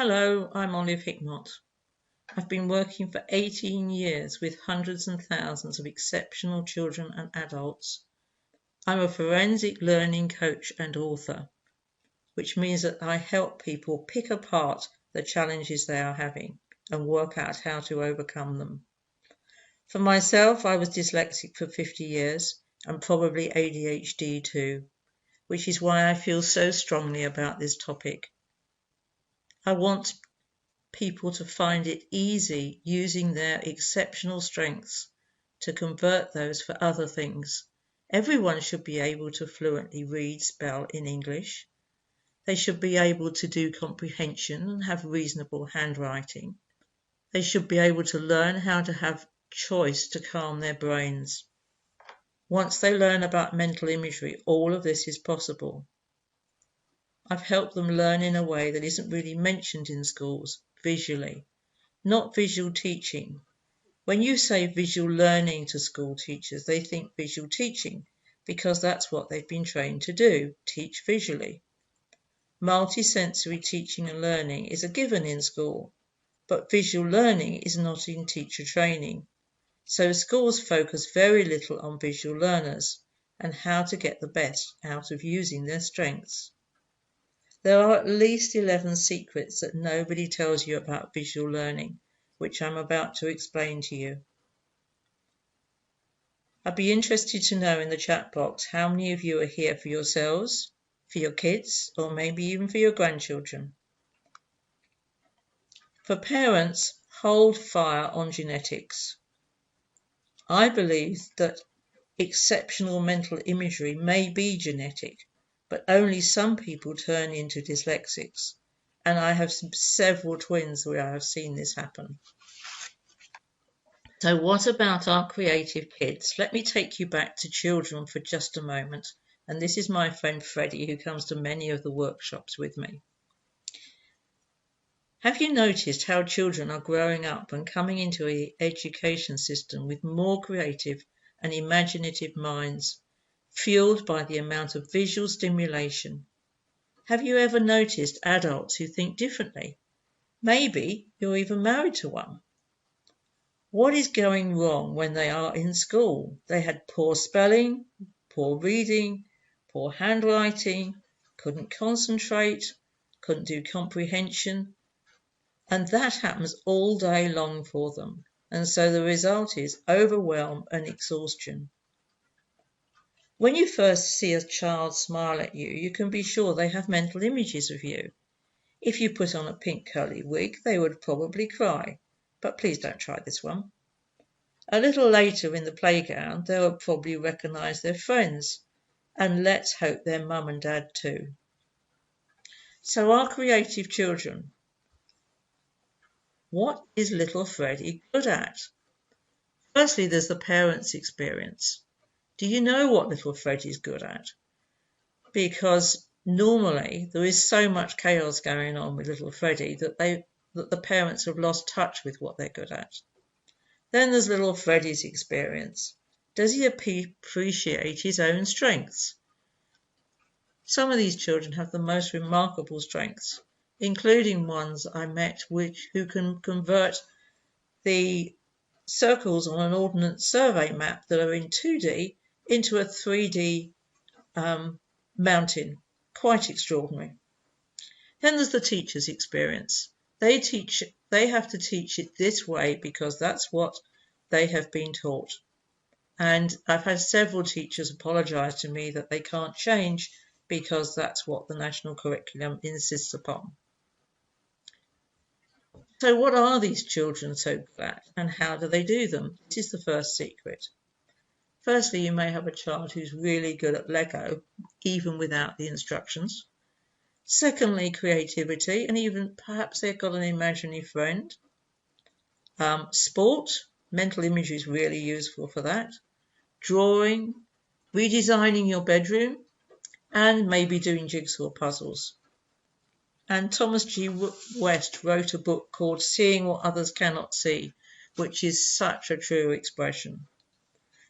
Hello, I'm Olive Hickmott. I've been working for 18 years with hundreds and thousands of exceptional children and adults. I'm a forensic learning coach and author, which means that I help people pick apart the challenges they are having and work out how to overcome them. For myself, I was dyslexic for 50 years and probably ADHD too, which is why I feel so strongly about this topic. I want people to find it easy using their exceptional strengths to convert those for other things. Everyone should be able to fluently read, spell in English. They should be able to do comprehension and have reasonable handwriting. They should be able to learn how to have choice to calm their brains. Once they learn about mental imagery, all of this is possible. I've helped them learn in a way that isn't really mentioned in schools, visually, not visual teaching. When you say visual learning to school teachers, they think visual teaching because that's what they've been trained to do, teach visually. Multisensory teaching and learning is a given in school, but visual learning is not in teacher training. So schools focus very little on visual learners and how to get the best out of using their strengths. There are at least 11 secrets that nobody tells you about visual learning, which I'm about to explain to you. I'd be interested to know in the chat box how many of you are here for yourselves, for your kids, or maybe even for your grandchildren. For parents, hold fire on genetics. I believe that exceptional mental imagery may be genetic, but only some people turn into dyslexics, and I have several twins where I have seen this happen. So what about our creative kids? Let me take you back to children for just a moment, and this is my friend Freddie, who comes to many of the workshops with me. Have you noticed how children are growing up and coming into the education system with more creative and imaginative minds, fueled by the amount of visual stimulation? Have you ever noticed adults who think differently? Maybe you're even married to one. What is going wrong when they are in school? They had poor spelling, poor reading, poor handwriting, couldn't concentrate, couldn't do comprehension, and that happens all day long for them. And so the result is overwhelm and exhaustion. When you first see a child smile at you, you can be sure they have mental images of you. If you put on a pink curly wig, they would probably cry, but please don't try this one. A little later in the playground, they will probably recognise their friends, and let's hope their mum and dad too. So our creative children, what is little Freddie good at? Firstly, there's the parents' experience. Do you know what little Freddie's good at? Because normally there is so much chaos going on with little Freddie that the parents have lost touch with what they're good at. Then there's little Freddie's experience. Does he appreciate his own strengths? Some of these children have the most remarkable strengths, including ones I met who can convert the circles on an ordnance survey map that are in 2D into a 3D mountain. Quite extraordinary. Then there's the teacher's experience. They have to teach it this way because that's what they have been taught. And I've had several teachers apologise to me that they can't change because that's what the national curriculum insists upon. So what are these children so good at, and how do they do them? This is the first secret. Firstly, you may have a child who's really good at Lego, even without the instructions. Secondly, creativity, and even perhaps they've got an imaginary friend. Sport, mental imagery is really useful for that. Drawing, redesigning your bedroom, and maybe doing jigsaw puzzles. And Thomas G. West wrote a book called Seeing What Others Cannot See, which is such a true expression.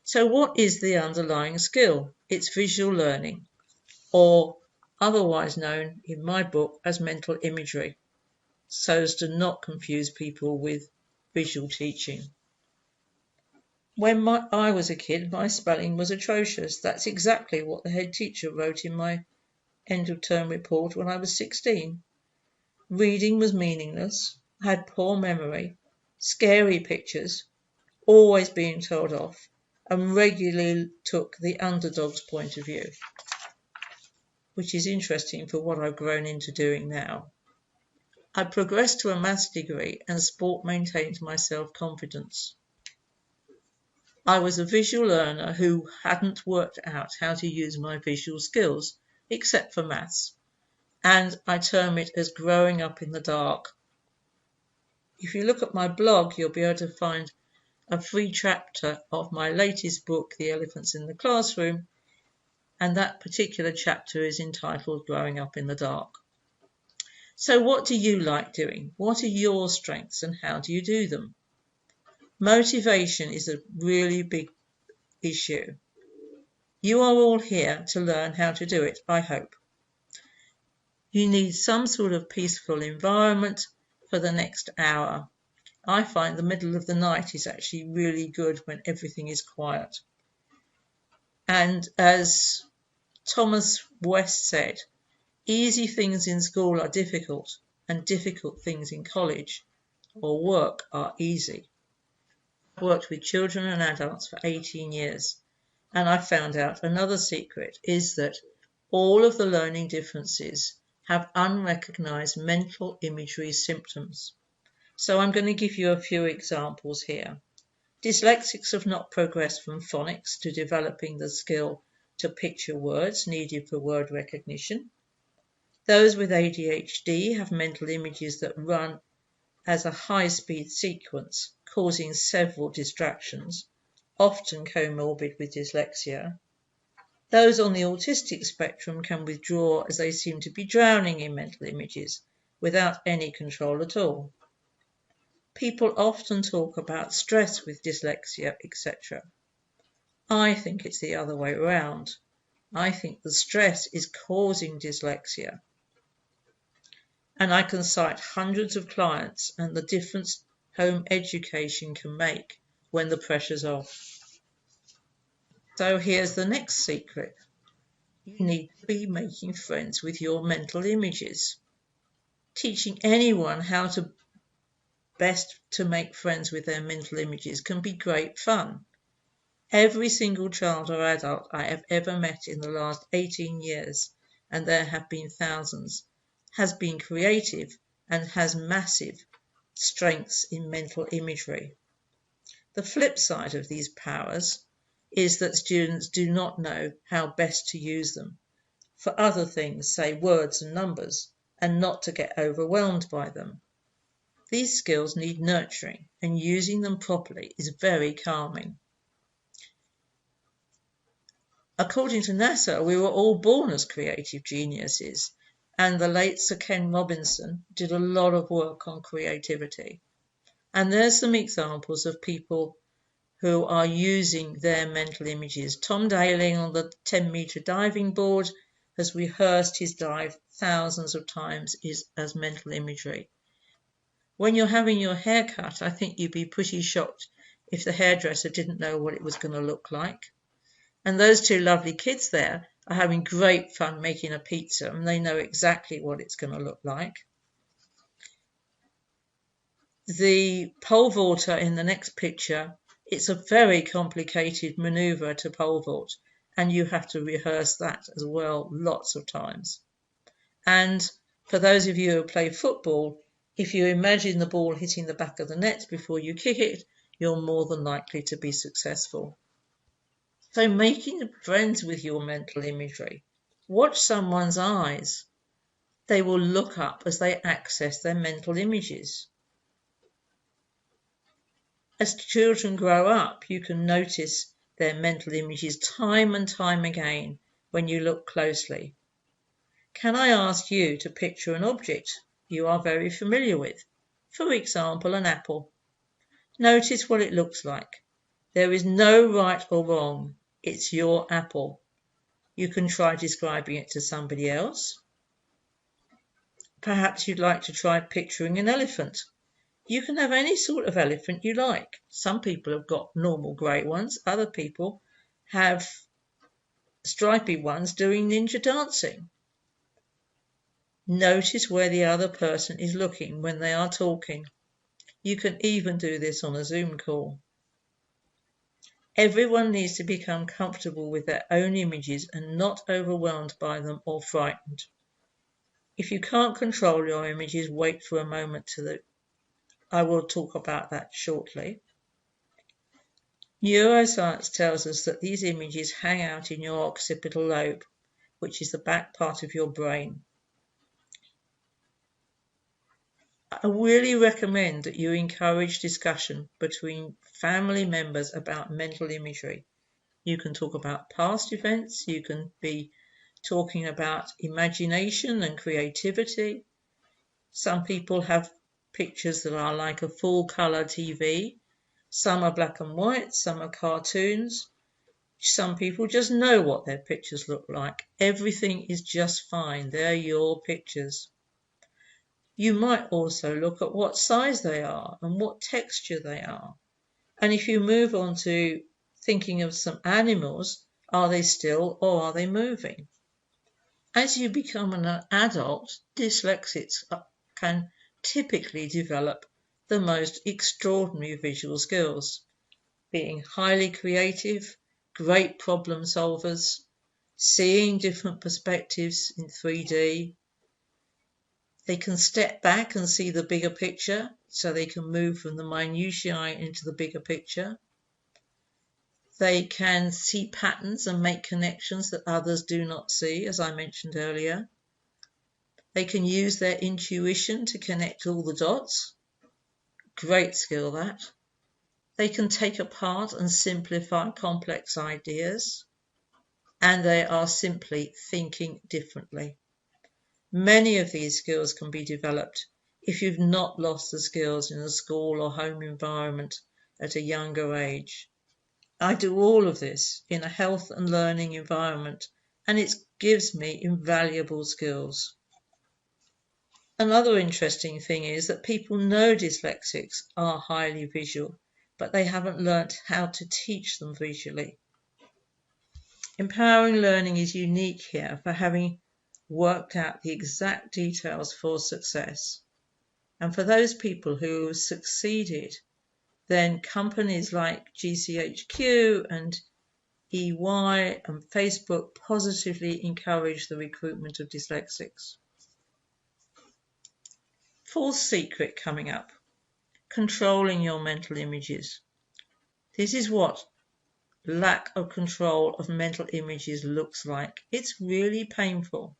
So what is the underlying skill? It's visual learning, or otherwise known in my book as mental imagery. so as to not confuse people with visual teaching. When I was a kid, my spelling was atrocious. That's exactly what the head teacher wrote in my end of term report when I was 16. Reading was meaningless, had poor memory, scary pictures, always being told off, and regularly took the underdog's point of view, which is interesting for what I've grown into doing now. I progressed to a maths degree and sport maintained my self-confidence. I was a visual learner who hadn't worked out how to use my visual skills, except for maths, and I term it as growing up in the dark. If you look at my blog, you'll be able to find a free chapter of my latest book, The Elephants in the Classroom, and that particular chapter is entitled Growing Up in the Dark. So what do you like doing? What are your strengths and how do you do them? Motivation is a really big issue. You are all here to learn how to do it, I hope. You need some sort of peaceful environment for the next hour. I find the middle of the night is actually really good when everything is quiet. And as Thomas West said, easy things in school are difficult and difficult things in college or work are easy. I've worked with children and adults for 18 years and I found out another secret is that all of the learning differences have unrecognized mental imagery symptoms. So I'm going to give you a few examples here. Dyslexics have not progressed from phonics to developing the skill to picture words needed for word recognition. Those with ADHD have mental images that run as a high-speed sequence, causing several distractions, often comorbid with dyslexia. Those on the autistic spectrum can withdraw as they seem to be drowning in mental images without any control at all. People often talk about stress with dyslexia, etc. I think it's the other way around. I think the stress is causing dyslexia. And I can cite hundreds of clients and the difference home education can make when the pressure's off. So here's the next secret. You need to be making friends with your mental images. Teaching anyone how to best to make friends with their mental images can be great fun. Every single child or adult I have ever met in the last 18 years, and there have been thousands, has been creative and has massive strengths in mental imagery. The flip side of these powers is that students do not know how best to use them for other things, say words and numbers, and not to get overwhelmed by them. These skills need nurturing, and using them properly is very calming. According to NASA, we were all born as creative geniuses, and the late Sir Ken Robinson did a lot of work on creativity. And there's some examples of people who are using their mental images. Tom Daling on the 10-meter diving board has rehearsed his dive thousands of times as mental imagery. When you're having your hair cut, I think you'd be pretty shocked if the hairdresser didn't know what it was going to look like. And those two lovely kids there are having great fun making a pizza, and they know exactly what it's going to look like. The pole vaulter in the next picture, it's a very complicated maneuver to pole vault, and you have to rehearse that as well lots of times. And for those of you who play football, if you imagine the ball hitting the back of the net before you kick it, you're more than likely to be successful. So making friends with your mental imagery. Watch someone's eyes. They will look up as they access their mental images. As children grow up, you can notice their mental images time and time again when you look closely. Can I ask you to picture an object you are very familiar with? For example, an apple. Notice what it looks like. There is no right or wrong. It's your apple. You can try describing it to somebody else. Perhaps you'd like to try picturing an elephant. You can have any sort of elephant you like. Some people have got normal grey ones. Other people have stripy ones doing ninja dancing. Notice where the other person is looking when they are talking. You can even do this on a Zoom call. Everyone needs to become comfortable with their own images and not overwhelmed by them or frightened. If you can't control your images, wait for a moment I will talk about that shortly. Neuroscience tells us that these images hang out in your occipital lobe, which is the back part of your brain. I really recommend that you encourage discussion between family members about mental imagery. You can talk about past events, you can be talking about imagination and creativity. Some people have pictures that are like a full colour TV. Some are black and white, some are cartoons. Some people just know what their pictures look like. Everything is just fine. They're your pictures. You might also look at what size they are and what texture they are. And if you move on to thinking of some animals, are they still or are they moving? As you become an adult, dyslexics can typically develop the most extraordinary visual skills, being highly creative, great problem solvers, seeing different perspectives in 3D. They can step back and see the bigger picture, so they can move from the minutiae into the bigger picture. They can see patterns and make connections that others do not see, as I mentioned earlier. They can use their intuition to connect all the dots. Great skill, that. They can take apart and simplify complex ideas. And they are simply thinking differently. Many of these skills can be developed if you've not lost the skills in a school or home environment at a younger age. I do all of this in a health and learning environment, and it gives me invaluable skills. Another interesting thing is that people know dyslexics are highly visual, but they haven't learnt how to teach them visually. Empowering learning is unique here for having worked out the exact details for success. And for those people who succeeded, then companies like GCHQ and EY and Facebook positively encourage the recruitment of dyslexics. Fourth secret coming up: controlling your mental images. This is what lack of control of mental images looks like. It's really painful.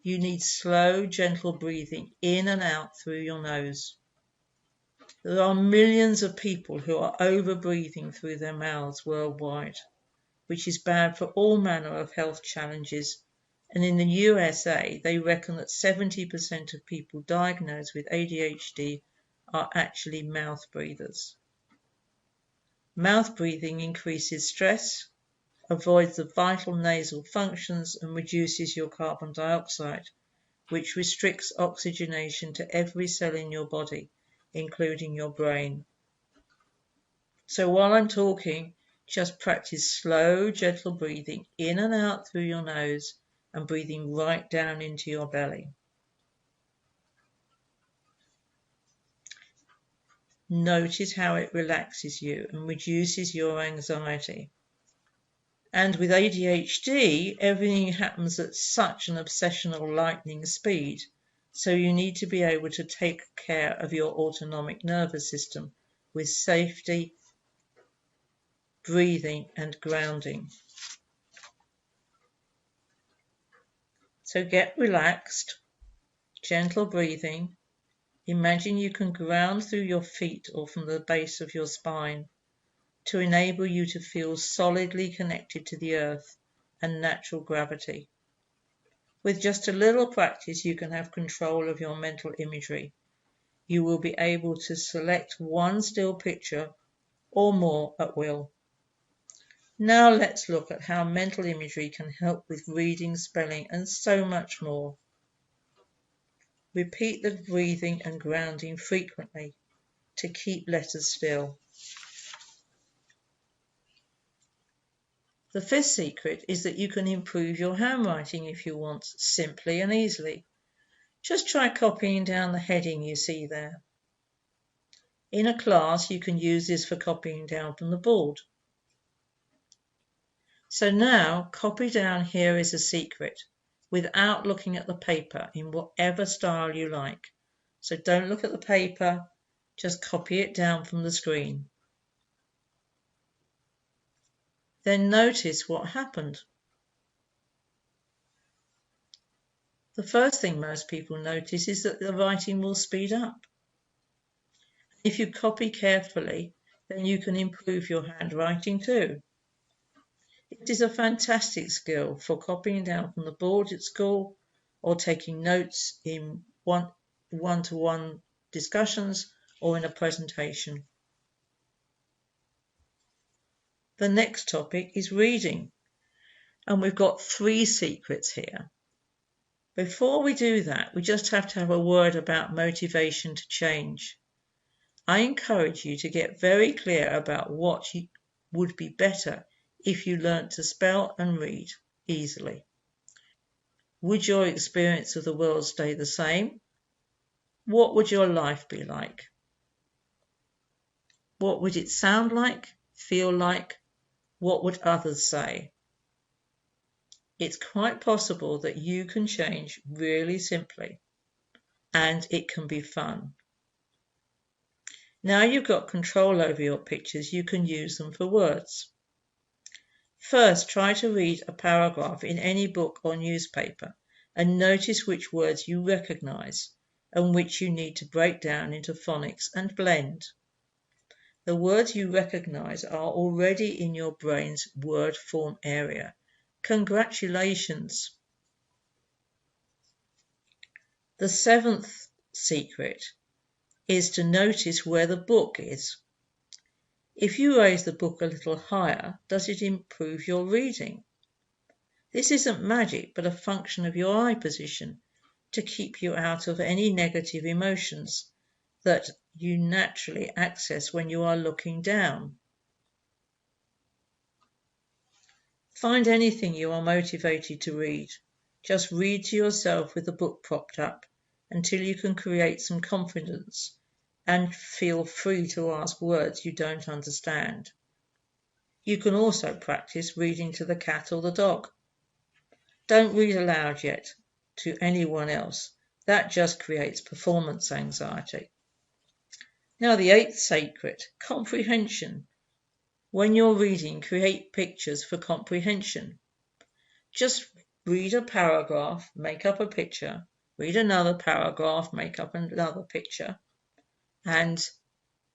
You need slow, gentle breathing in and out through your nose. There are millions of people who are over-breathing through their mouths worldwide, which is bad for all manner of health challenges. And in the USA, they reckon that 70% of people diagnosed with ADHD are actually mouth breathers. Mouth breathing increases stress, avoids the vital nasal functions, and reduces your carbon dioxide, which restricts oxygenation to every cell in your body, including your brain. So while I'm talking, just practice slow, gentle breathing in and out through your nose and breathing right down into your belly. Notice how it relaxes you and reduces your anxiety. And with ADHD, everything happens at such an obsessional lightning speed, so you need to be able to take care of your autonomic nervous system with safety, breathing and grounding. So get relaxed, gentle breathing. Imagine you can ground through your feet or from the base of your spine to enable you to feel solidly connected to the earth and natural gravity. With just a little practice, you can have control of your mental imagery. You will be able to select one still picture or more at will. Now let's look at how mental imagery can help with reading, spelling, and so much more. Repeat the breathing and grounding frequently to keep letters still. The fifth secret is that you can improve your handwriting if you want, simply and easily. Just try copying down the heading you see there. In a class, you can use this for copying down from the board. So now, copy down "Here is a secret" without looking at the paper in whatever style you like. So don't look at the paper, just copy it down from the screen. Then notice what happened. The first thing most people notice is that the writing will speed up. If you copy carefully, then you can improve your handwriting too. It is a fantastic skill for copying down from the board at school or taking notes in one-to-one discussions or in a presentation. The next topic is reading, and we've got 3 secrets here. Before we do that, we just have to have a word about motivation to change. I encourage you to get very clear about what would be better if you learnt to spell and read easily. Would your experience of the world stay the same? What would your life be like? What would it sound like, feel like? What would others say? It's quite possible that you can change really simply, and it can be fun. Now you've got control over your pictures, you can use them for words. First, try to read a paragraph in any book or newspaper and notice which words you recognize and which you need to break down into phonics and blend. The words you recognize are already in your brain's word form area. Congratulations! The 7th secret is to notice where the book is. If you raise the book a little higher, does it improve your reading? This isn't magic, but a function of your eye position to keep you out of any negative emotions that you naturally access when you are looking down. Find anything you are motivated to read. Just read to yourself with the book propped up until you can create some confidence and feel free to ask words you don't understand. You can also practice reading to the cat or the dog. Don't read aloud yet to anyone else. That just creates performance anxiety. Now the 8th secret, comprehension. When you're reading, create pictures for comprehension. Just read a paragraph, make up a picture, read another paragraph, make up another picture, and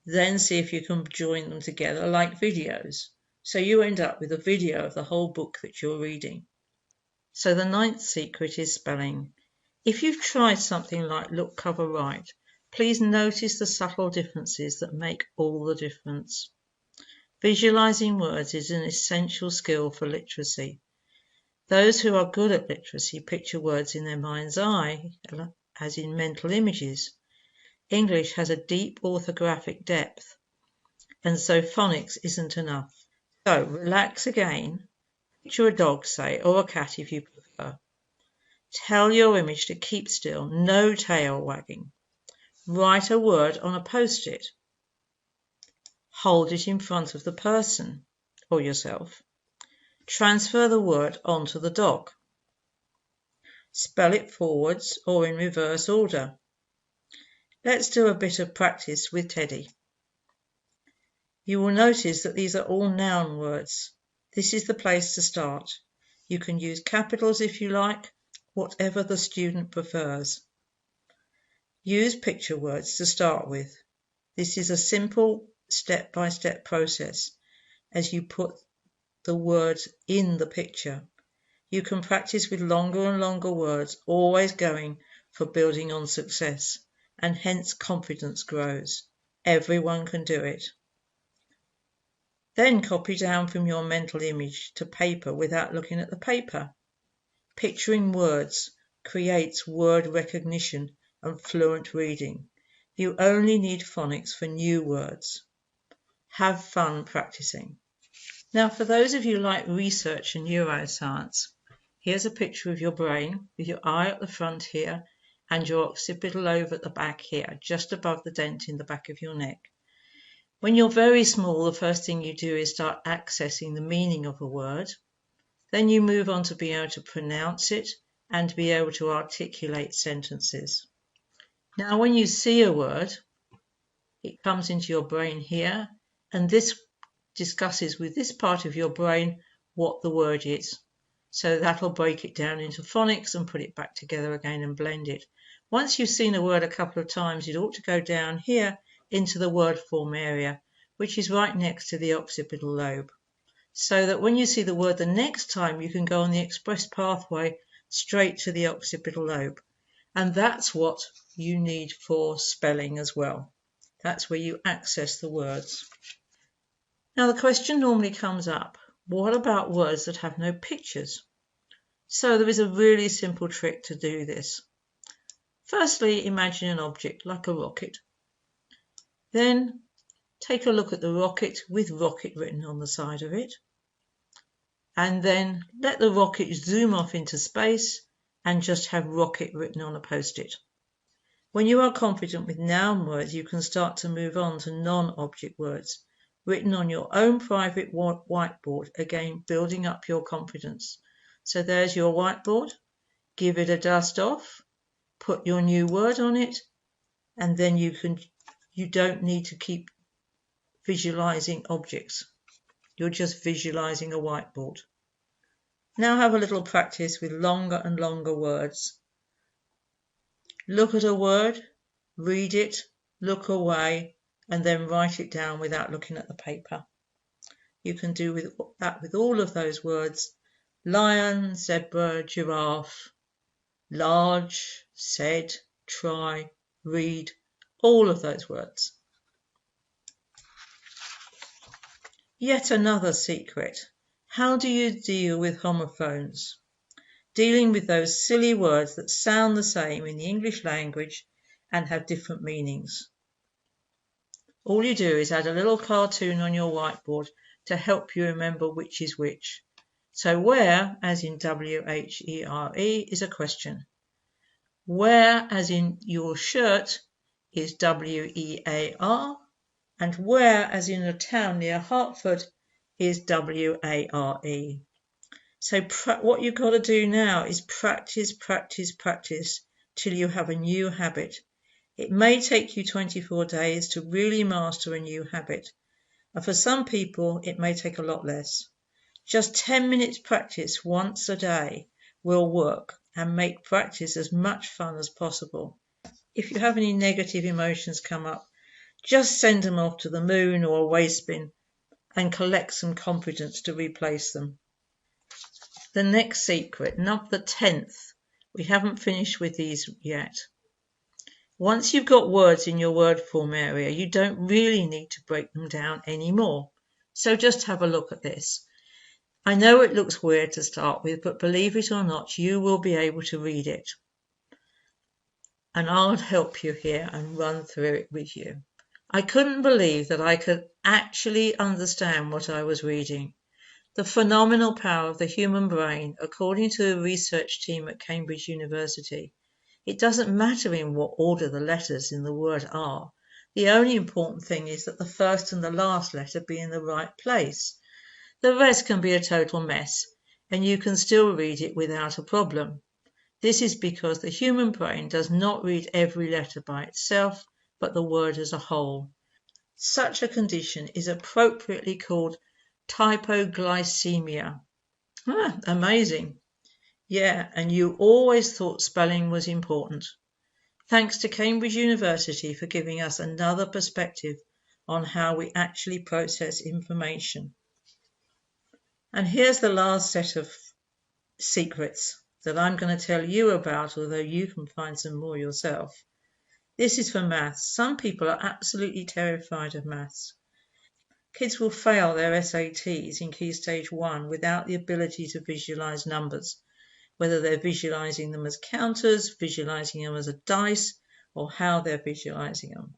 then see if you can join them together like videos. So you end up with a video of the whole book that you're reading. So the 9th secret is spelling. If you've tried something like Look Cover Right, please notice the subtle differences that make all the difference. Visualizing words is an essential skill for literacy. Those who are good at literacy picture words in their mind's eye, as in mental images. English has a deep orthographic depth, and so phonics isn't enough. So relax again. Picture a dog, say, or a cat if you prefer. Tell your image to keep still, no tail wagging. Write a word on a post-it. Hold it in front of the person or yourself. Transfer the word onto the dog. Spell it forwards or in reverse order. Let's do a bit of practice with Teddy. You will notice that these are all noun words. This is the place to start. You can use capitals if you like, whatever the student prefers. Use picture words to start with. This is a simple step-by-step process as you put the words in the picture. You can practice with longer and longer words, always going for building on success, and hence confidence grows. Everyone can do it. Then copy down from your mental image to paper without looking at the paper. Picturing words creates word recognition and fluent reading. You only need phonics for new words. Have fun practicing. Now, for those of you who like research and neuroscience, here's a picture of your brain with your eye at the front here and your occipital lobe at the back here, just above the dent in the back of your neck. When you're very small, the first thing you do is start accessing the meaning of a word. Then you move on to be able to pronounce it and be able to articulate sentences. Now, when you see a word, it comes into your brain here, and this discusses with this part of your brain what the word is. So that'll break it down into phonics and put it back together again and blend it. Once you've seen a word a couple of times, it ought to go down here into the word form area, which is right next to the occipital lobe. So that when you see the word the next time, you can go on the express pathway straight to the occipital lobe. And that's what you need for spelling as well. That's where you access the words. Now the question normally comes up, what about words that have no pictures? So there is a really simple trick to do this. Firstly, imagine an object like a rocket. Then take a look at the rocket with rocket written on the side of it. And then let the rocket zoom off into space and just have rocket written on a post-it. When you are confident with noun words, you can start to move on to non-object words, written on your own private whiteboard, again building up your confidence. So there's your whiteboard, give it a dust off, put your new word on it, and then you don't need to keep visualizing objects. You're just visualizing a whiteboard. Now have a little practice with longer and longer words. Look at a word, read it, look away, and then write it down without looking at the paper. You can do that with all of those words: lion, zebra, giraffe, large, said, try, read, all of those words. Yet another secret. How do you deal with homophones? Dealing with those silly words that sound the same in the English language and have different meanings. All you do is add a little cartoon on your whiteboard to help you remember which is which. So where, as in W-H-E-R-E, is a question. Where, as in your shirt, is W-E-A-R, and where, as in a town near Hertford, is W-A-R-E. So what you've got to do now is practice, practice, practice till you have a new habit. It may take you 24 days to really master a new habit, and for some people it may take a lot less. Just 10 minutes practice once a day will work and make practice as much fun as possible. If you have any negative emotions come up, just send them off to the moon or a waste bin and collect some confidence to replace them. The next secret, number 10th. We haven't finished with these yet. Once you've got words in your word form area, you don't really need to break them down anymore. So just have a look at this. I know it looks weird to start with, but believe it or not, you will be able to read it. And I'll help you here and run through it with you. I couldn't believe that I could actually understand what I was reading. The phenomenal power of the human brain, according to the research team at Cambridge University. It doesn't matter in what order the letters in the word are. The only important thing is that the first and the last letter be in the right place. The rest can be a total mess, and you can still read it without a problem. This is because the human brain does not read every letter by itself, but the word as a whole. Such a condition is appropriately called typoglycemia. Amazing. Yeah, and you always thought spelling was important. Thanks to Cambridge University for giving us another perspective on how we actually process information. And here's the last set of secrets that I'm going to tell you about, although you can find some more yourself. This is for maths. Some people are absolutely terrified of maths. Kids will fail their SATs in Key Stage 1 without the ability to visualize numbers, whether they're visualizing them as counters, visualizing them as a dice, or how they're visualizing them.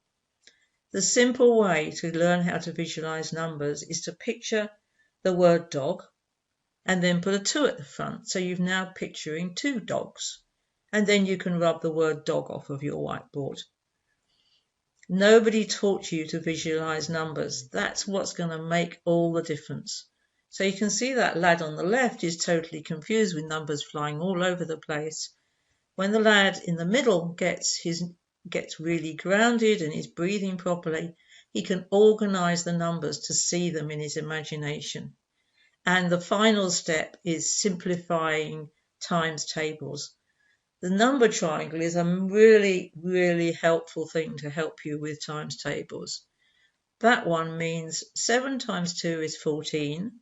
The simple way to learn how to visualize numbers is to picture the word dog and then put a 2 at the front. So you're now picturing 2 dogs. And then you can rub the word dog off of your whiteboard. Nobody taught you to visualize numbers. That's what's going to make all the difference. So you can see that lad on the left is totally confused with numbers flying all over the place. When the lad in the middle gets really grounded and is breathing properly, he can organize the numbers to see them in his imagination. And the final step is simplifying times tables. The number triangle is a really, really helpful thing to help you with times tables. That one means 7 times 2 is 14,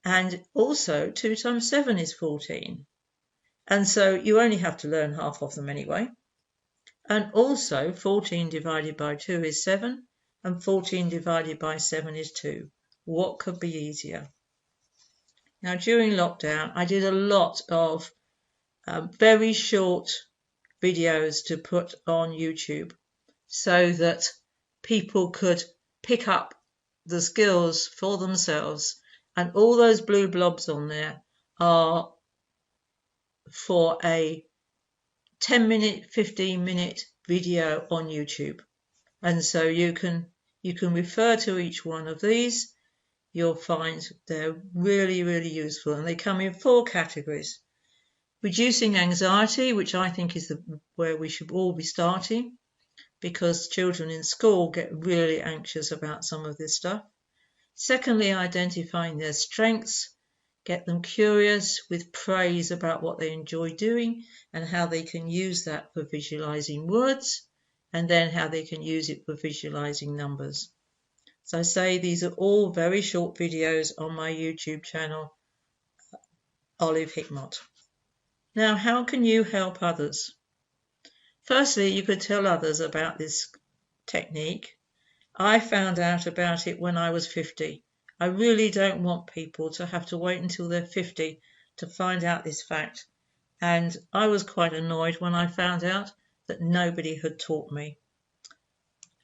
and also 2 times 7 is 14. And so you only have to learn half of them anyway. And also 14 divided by 2 is 7, and 14 divided by 7 is 2. What could be easier? Now, during lockdown, I did a lot of very short videos to put on YouTube so that people could pick up the skills for themselves. And all those blue blobs on there are for a 10-minute, 15-minute video on YouTube. And so you can refer to each one of these. You'll find they're really, really useful, and they come in 4 categories. Reducing anxiety, which I think is where we should all be starting, because children in school get really anxious about some of this stuff. Secondly, identifying their strengths, get them curious with praise about what they enjoy doing and how they can use that for visualizing words, and then how they can use it for visualizing numbers. So I say these are all very short videos on my YouTube channel, Olive Hickmott. Now, how can you help others? Firstly, you could tell others about this technique. I found out about it when I was 50. I really don't want people to have to wait until they're 50 to find out this fact. And I was quite annoyed when I found out that nobody had taught me.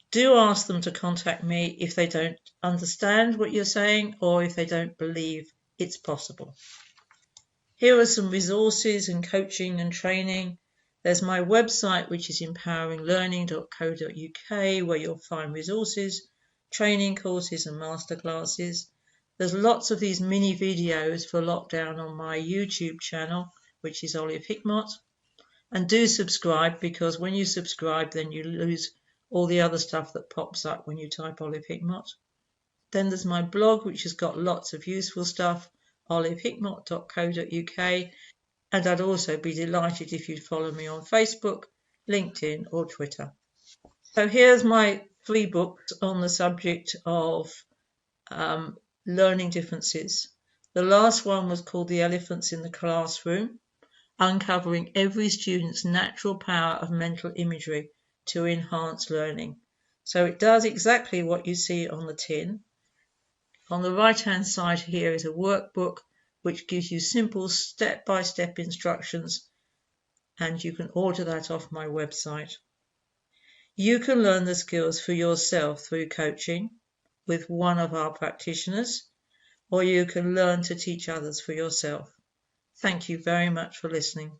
Do ask them to contact me if they don't understand what you're saying or if they don't believe it's possible. Here are some resources and coaching and training. There's my website, which is empoweringlearning.co.uk, where you'll find resources, training courses and masterclasses. There's lots of these mini videos for lockdown on my YouTube channel, which is Olive Hickmott. And do subscribe, because when you subscribe, then you lose all the other stuff that pops up when you type Olive Hickmott. Then there's my blog, which has got lots of useful stuff, olivehickmott.co.uk, and I'd also be delighted if you'd follow me on Facebook, LinkedIn or Twitter. So here's my 3 books on the subject of learning differences. The last one was called The Elephants in the Classroom, uncovering every student's natural power of mental imagery to enhance learning. So it does exactly what you see on the tin. On the right-hand side here is a workbook which gives you simple step-by-step instructions, and you can order that off my website. You can learn the skills for yourself through coaching with one of our practitioners, or you can learn to teach others for yourself. Thank you very much for listening.